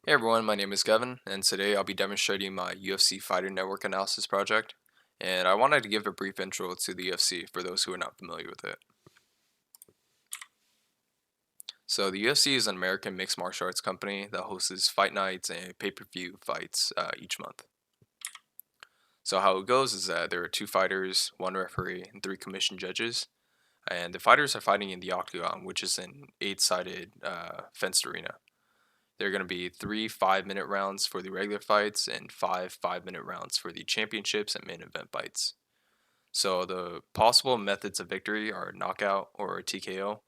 Hey everyone, my name is Gavin, and today I'll be demonstrating my UFC Fighter Network Analysis project. And I wanted to give a brief intro to the UFC for those who are not familiar with it. So, the UFC is an American mixed martial arts company that hosts fight nights and pay-per-view fights each month. So, how it goes is that there are two fighters, one referee, and three commissioned judges. And the fighters are fighting in the octagon, which is an eight-sided fenced arena. There are going to be three 5-minute rounds for the regular fights and five 5-minute rounds for the championships and main event fights. So the possible methods of victory are knockout or TKO.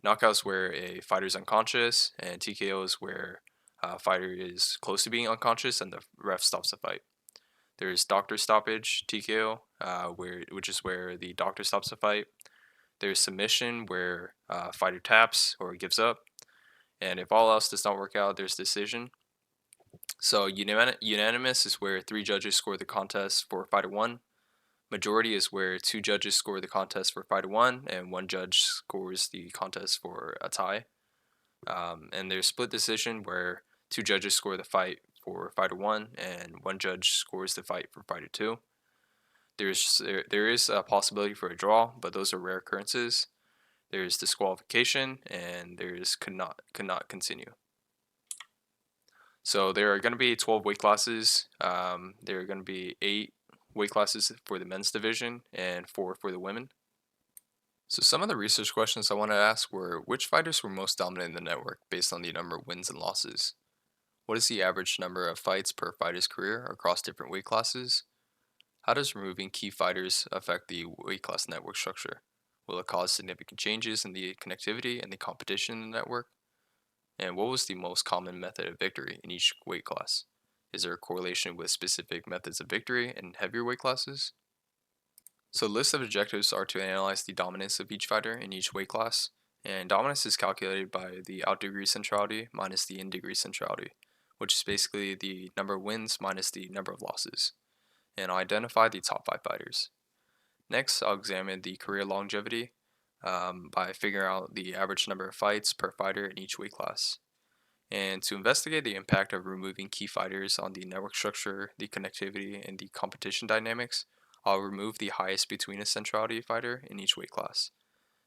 Knockout is where a fighter is unconscious, and TKO is where a fighter is close to being unconscious and the ref stops the fight. There's doctor stoppage TKO, which is where the doctor stops the fight. There's submission, where fighter taps or gives up, and if all else does not work out, there's decision. So unanimous is where three judges score the contest for fighter one. Majority is where two judges score the contest for fighter one, and one judge scores the contest for a tie. And there's split decision where two judges score the fight for fighter one, and one judge scores the fight for fighter two. There is a possibility for a draw, but those are rare occurrences. There's disqualification, and there's could not continue. So there are going to be 12 weight classes. There are going to be 8 weight classes for the men's division and 4 for the women. So some of the research questions I wanted to ask were, which fighters were most dominant in the network based on the number of wins and losses? What is the average number of fights per fighter's career across different weight classes? How does removing key fighters affect the weight class network structure? Will it cause significant changes in the connectivity and the competition in the network? And what was the most common method of victory in each weight class? Is there a correlation with specific methods of victory in heavier weight classes? So lists of objectives are to analyze the dominance of each fighter in each weight class, and dominance is calculated by the out degree centrality minus the in degree centrality, which is basically the number of wins minus the number of losses, and I'll identify the top 5 fighters. Next, I'll examine the career longevity by figuring out the average number of fights per fighter in each weight class. And to investigate the impact of removing key fighters on the network structure, the connectivity, and the competition dynamics, I'll remove the highest between a centrality fighter in each weight class.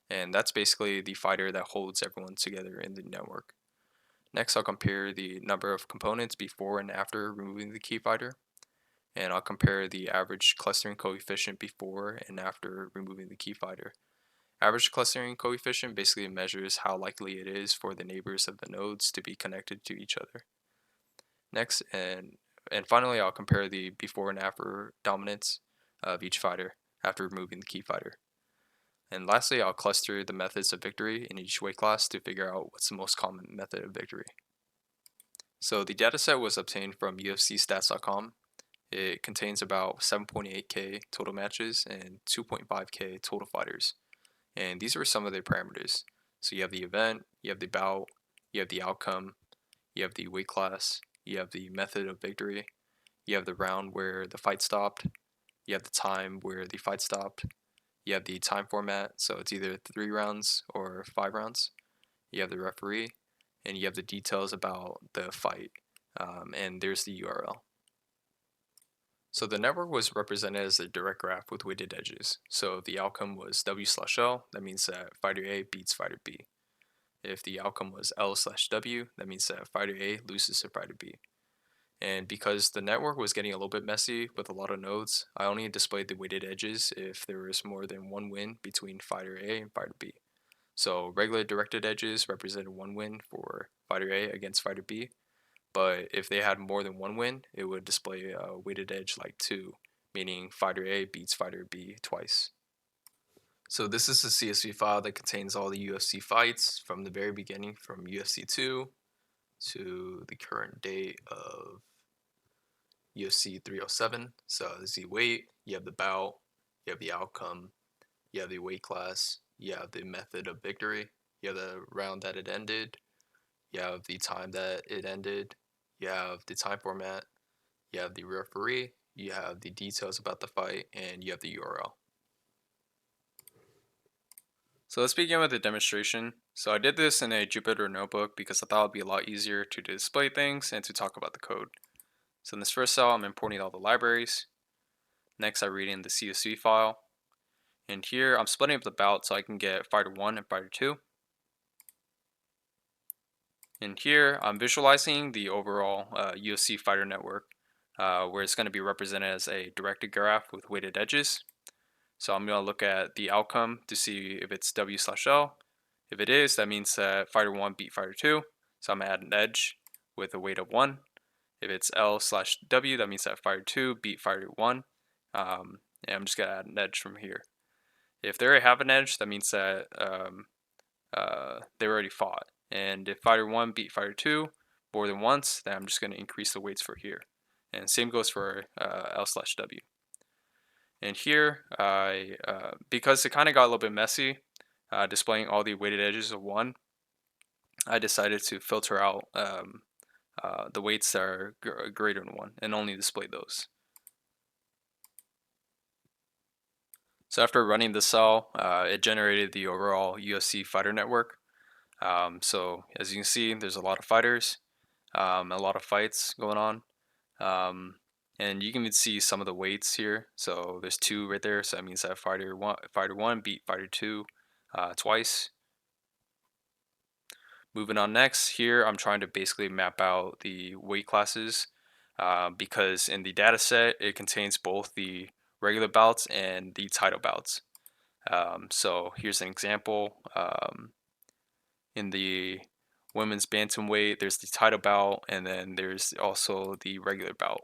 And that's basically the fighter that holds everyone together in the network. Next, I'll compare the number of components before and after removing the key fighter. And I'll compare the average clustering coefficient before and after removing the key fighter. Average clustering coefficient basically measures how likely it is for the neighbors of the nodes to be connected to each other. Next, and finally, I'll compare the before and after dominance of each fighter after removing the key fighter. And lastly, I'll cluster the methods of victory in each weight class to figure out what's the most common method of victory. So the dataset was obtained from UFCstats.com. It contains about 7.8K total matches and 2.5K total fighters. And these are some of their parameters. So you have the event, you have the bout, you have the outcome, you have the weight class, you have the method of victory, you have the round where the fight stopped, you have the time where the fight stopped, you have the time format, so it's either 3 rounds or 5 rounds, you have the referee, and you have the details about the fight, and there's the URL. So the network was represented as a direct graph with weighted edges. So if the outcome was W/L, that means that fighter A beats fighter B. If the outcome was L/W, that means that fighter A loses to fighter B. And because the network was getting a little bit messy with a lot of nodes, I only displayed the weighted edges if there was more than one win between fighter A and fighter B. So regular directed edges represented one win for fighter A against fighter B, but if they had more than one win, it would display a weighted edge like 2, meaning fighter A beats fighter B twice. So this is a CSV file that contains all the UFC fights from the very beginning, from UFC 2 to the current date of UFC 307. So this is the weight, you have the bout, you have the outcome, you have the weight class, you have the method of victory, you have the round that it ended, you have the time that it ended, you have the time format, you have the referee, you have the details about the fight, and you have the URL. So let's begin with the demonstration. So I did this in a Jupyter notebook because I thought it would be a lot easier to display things and to talk about the code. So in this first cell, I'm importing all the libraries. Next, I read in the CSV file. And here, I'm splitting up the bout so I can get fighter 1 and fighter 2. And here, I'm visualizing the overall UFC fighter network, where it's going to be represented as a directed graph with weighted edges. So I'm going to look at the outcome to see if it's W/L. If it is, that means that fighter 1 beat fighter 2. So I'm going to add an edge with a weight of 1. If it's L/W, that means that fighter 2 beat fighter 1. And I'm just going to add an edge from here. If they already have an edge, that means that they already fought. And if fighter 1 beat fighter 2 more than once, then I'm just going to increase the weights for here. And same goes for L/W. And here, because it kind of got a little bit messy, displaying all the weighted edges of 1, I decided to filter out the weights that are greater than 1 and only display those. So after running the cell, it generated the overall UFC fighter network. So as you can see, there's a lot of fighters, a lot of fights going on. And you can even see some of the weights here. So there's 2 right there. So that means that fighter one beat fighter 2 twice. Moving on next, here I'm trying to basically map out the weight classes because in the data set it contains both the regular bouts and the title bouts. So here's an example. In the women's bantamweight, there's the title bout, and then there's also the regular bout.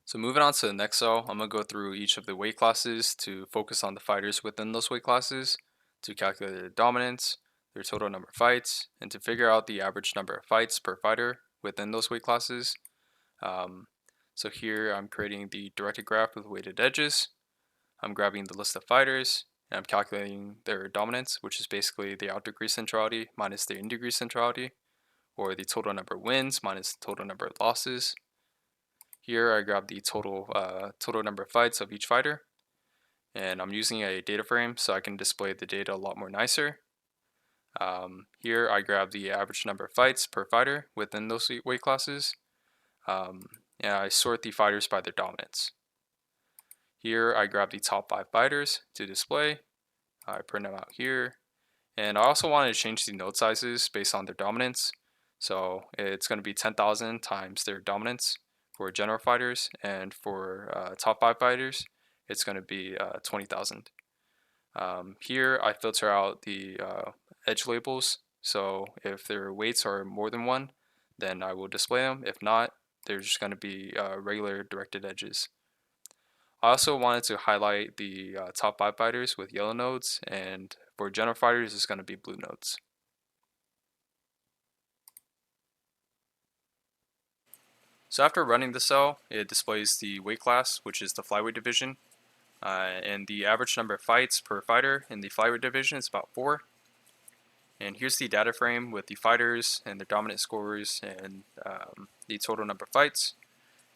So moving on to the next cell, I'm going to go through each of the weight classes to focus on the fighters within those weight classes, to calculate their dominance, their total number of fights, and to figure out the average number of fights per fighter within those weight classes. So here I'm creating the directed graph with weighted edges. I'm grabbing the list of fighters, and I'm calculating their dominance, which is basically the out degree centrality minus the in degree centrality, or the total number of wins minus the total number of losses. Here I grab the total number of fights of each fighter, and I'm using a data frame so I can display the data a lot more nicer. Here I grab the average number of fights per fighter within those weight classes, and I sort the fighters by their dominance. Here I grab the top 5 fighters to display. I print them out here, and I also wanted to change the node sizes based on their dominance. So it's going to be 10,000 times their dominance for general fighters, and for top 5 fighters, it's going to be 20,000. Here I filter out the edge labels, so if their weights are more than 1, then I will display them. If not, they're just going to be regular directed edges. I also wanted to highlight the top 5 fighters with yellow nodes, and for general fighters, it's going to be blue nodes. So after running the cell, it displays the weight class, which is the flyweight division, and the average number of fights per fighter in the flyweight division is about 4. And here's the data frame with the fighters and their dominant scores and the total number of fights.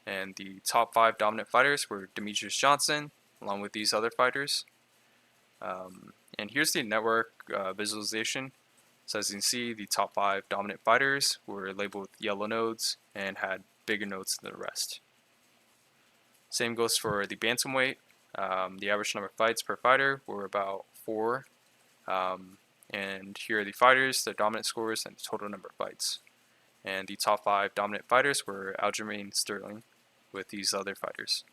And the top 5 dominant fighters were Demetrius Johnson, along with these other fighters. And here's the network visualization. So as you can see, the top 5 dominant fighters were labeled with yellow nodes and had bigger nodes than the rest. Same goes for the bantamweight. The average number of fights per fighter were about 4. And here are the fighters, their dominant scores, and the total number of fights. And the top 5 dominant fighters were Aljamain Sterling with these other fighters.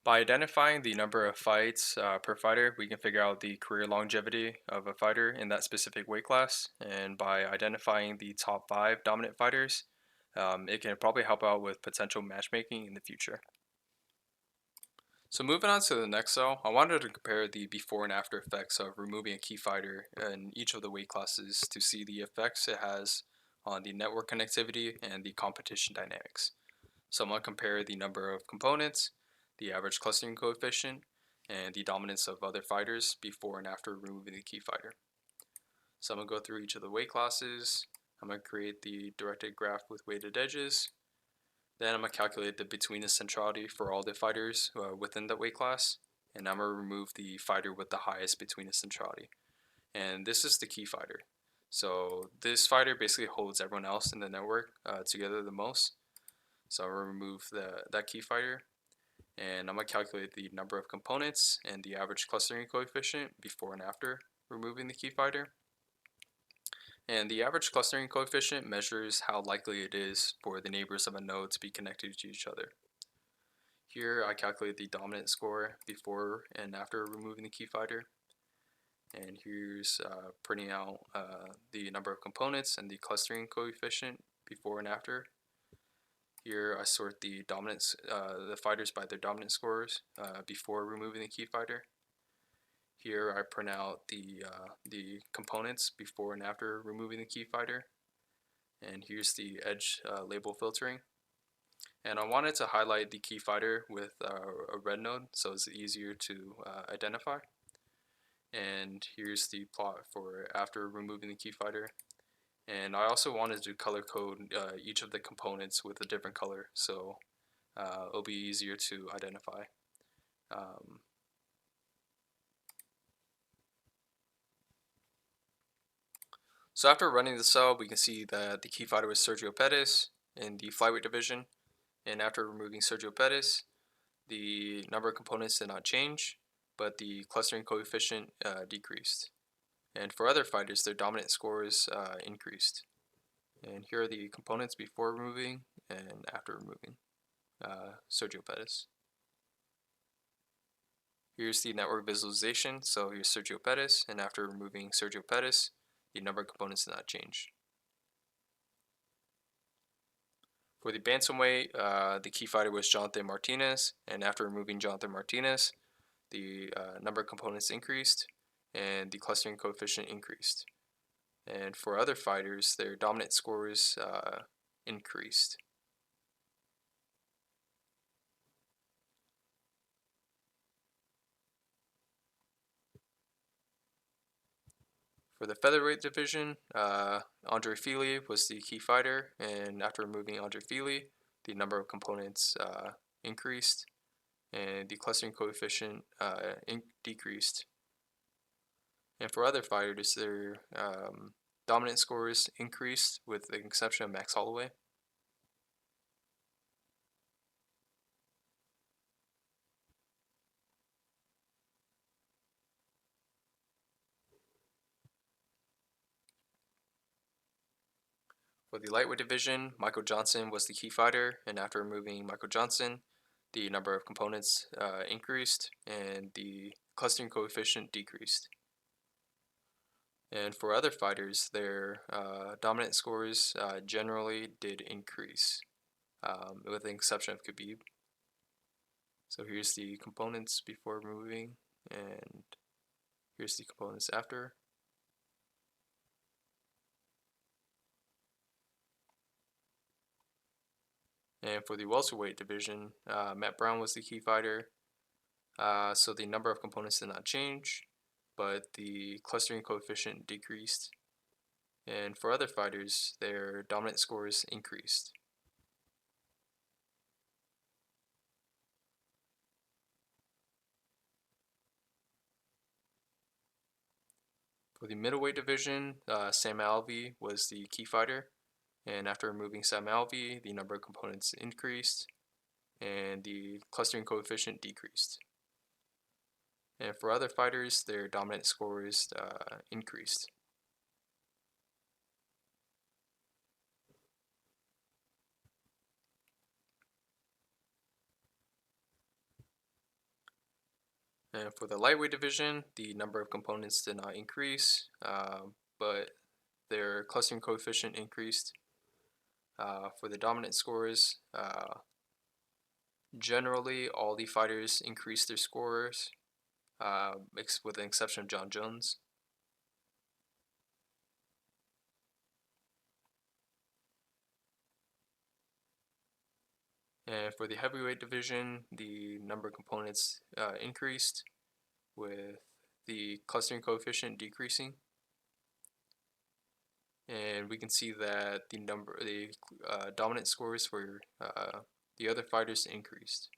By identifying the number of fights per fighter, we can figure out the career longevity of a fighter in that specific weight class. And by identifying the top 5 dominant fighters, it can probably help out with potential matchmaking in the future. So moving on to the next cell, I wanted to compare the before and after effects of removing a key fighter in each of the weight classes to see the effects it has on the network connectivity and the competition dynamics. So I'm going to compare the number of components, the average clustering coefficient, and the dominance of other fighters before and after removing the key fighter. So I'm going to go through each of the weight classes. I'm going to create the directed graph with weighted edges. Then I'm going to calculate the between the centrality for all the fighters within the weight class. And I'm going to remove the fighter with the highest between the centrality. And this is the key fighter. So this fighter basically holds everyone else in the network together the most. So I'll remove that key fighter, and I'm going to calculate the number of components and the average clustering coefficient before and after removing the key fighter. And the average clustering coefficient measures how likely it is for the neighbors of a node to be connected to each other. Here I calculate the dominant score before and after removing the key fighter. And here's printing out the number of components and the clustering coefficient before and after. Here I sort the the fighters by their dominant scores before removing the key fighter. Here I print out the components before and after removing the key fighter. And here's the edge label filtering. And I wanted to highlight the key fighter with a red node so it's easier to identify. And here's the plot for after removing the key fighter. And I also wanted to color code each of the components with a different color, so it'll be easier to identify. So after running the cell, we can see that the key fighter was Sergio Pettis in the flyweight division. And after removing Sergio Pettis, the number of components did not change, but the clustering coefficient decreased. And for other fighters, their dominant scores increased. And here are the components before removing and after removing Sergio Pettis. Here's the network visualization. So here's Sergio Pettis, and after removing Sergio Pettis, the number of components did not change. For the bantamweight, the key fighter was Jonathan Martinez, and after removing Jonathan Martinez, the number of components increased, and the clustering coefficient increased. And for other fighters, their dominant scores increased. For the featherweight division, Andre Fili was the key fighter, and after removing Andre Fili, the number of components increased, and the clustering coefficient decreased. And for other fighters, their dominant scores increased with the exception of Max Holloway. For the lightweight division, Michael Johnson was the key fighter, and after removing Michael Johnson, the number of components increased, and the clustering coefficient decreased. And for other fighters, their dominant scores generally did increase, with the exception of Khabib. So here's the components before removing, and here's the components after. And for the welterweight division, Matt Brown was the key fighter. So the number of components did not change, but the clustering coefficient decreased. And for other fighters, their dominant scores increased. For the middleweight division, Sam Alvey was the key fighter. And after removing Sam Alvey, the number of components increased, and the clustering coefficient decreased. And for other fighters, their dominant scores increased. And for the lightweight division, the number of components did not increase, but their clustering coefficient increased. For the dominant scores, generally all the fighters increased their scores, with the exception of John Jones. And for the heavyweight division, the number of components increased, with the clustering coefficient decreasing. And we can see that the dominant scores for the other fighters increased.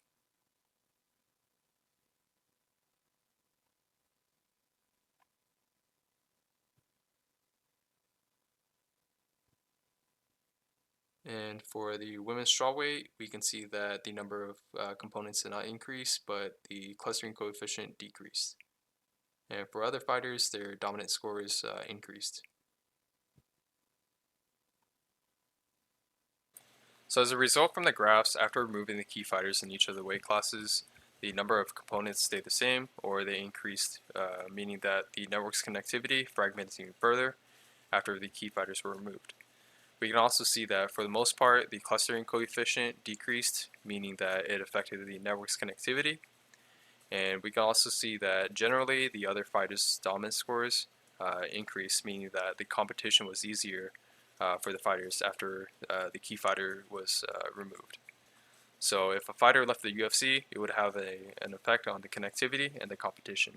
And for the women's strawweight, we can see that the number of components did not increase, but the clustering coefficient decreased. And for other fighters, their dominant scores increased. So as a result from the graphs, after removing the key fighters in each of the weight classes, the number of components stayed the same, or they increased, meaning that the network's connectivity fragmented even further after the key fighters were removed. We can also see that for the most part, the clustering coefficient decreased, meaning that it affected the network's connectivity. And we can also see that generally the other fighters' dominance scores increased, meaning that the competition was easier for the fighters after the key fighter was removed. So if a fighter left the UFC, it would have an effect on the connectivity and the competition.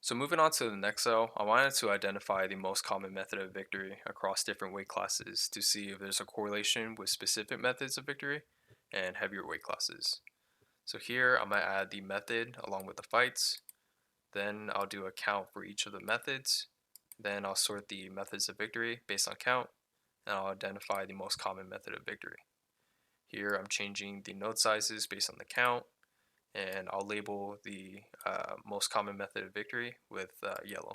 So moving on to the next cell, I wanted to identify the most common method of victory across different weight classes to see if there's a correlation with specific methods of victory and heavier weight classes. So here I'm going to add the method along with the fights. Then I'll do a count for each of the methods. Then I'll sort the methods of victory based on count, and I'll identify the most common method of victory. Here I'm changing the node sizes based on the count, and I'll label the most common method of victory with yellow.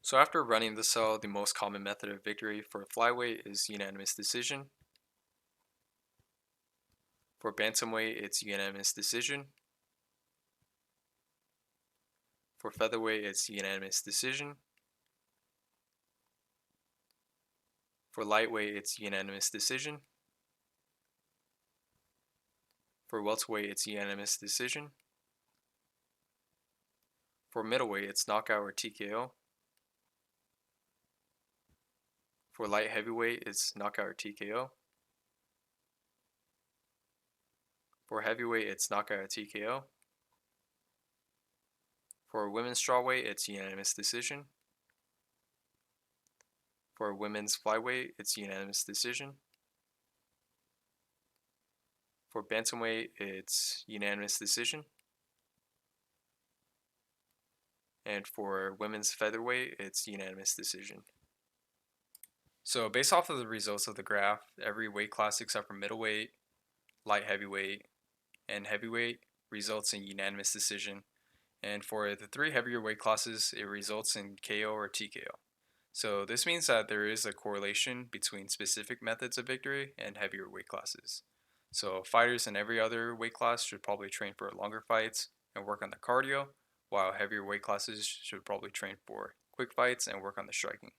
So after running the cell, the most common method of victory for flyweight is unanimous decision. For bantamweight, it's unanimous decision. For featherweight, it's unanimous decision. For lightweight, it's unanimous decision. For welterweight, it's unanimous decision. For middleweight, it's knockout or TKO. For light heavyweight, it's knockout or TKO. For heavyweight, it's knockout or TKO. For women's strawweight, it's unanimous decision. For women's flyweight, it's unanimous decision. For bantamweight, it's unanimous decision. And for women's featherweight, it's unanimous decision. So based off of the results of the graph, every weight class except for middleweight, light heavyweight, and heavyweight results in unanimous decision. And for the three heavier weight classes, it results in KO or TKO. So this means that there is a correlation between specific methods of victory and heavier weight classes. So fighters in every other weight class should probably train for longer fights and work on the cardio, while heavier weight classes should probably train for quick fights and work on the striking.